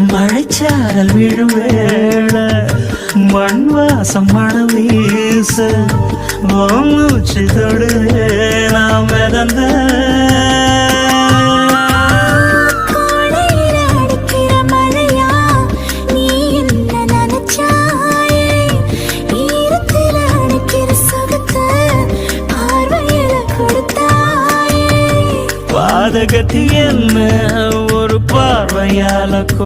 மழைச்சாரல் விழும் வேளை மண் வாசம் மணம் வீச மூச்சு தொடுவே நாம் மிதந்த பாதகத்தி என்ன ஒரு பார்வையால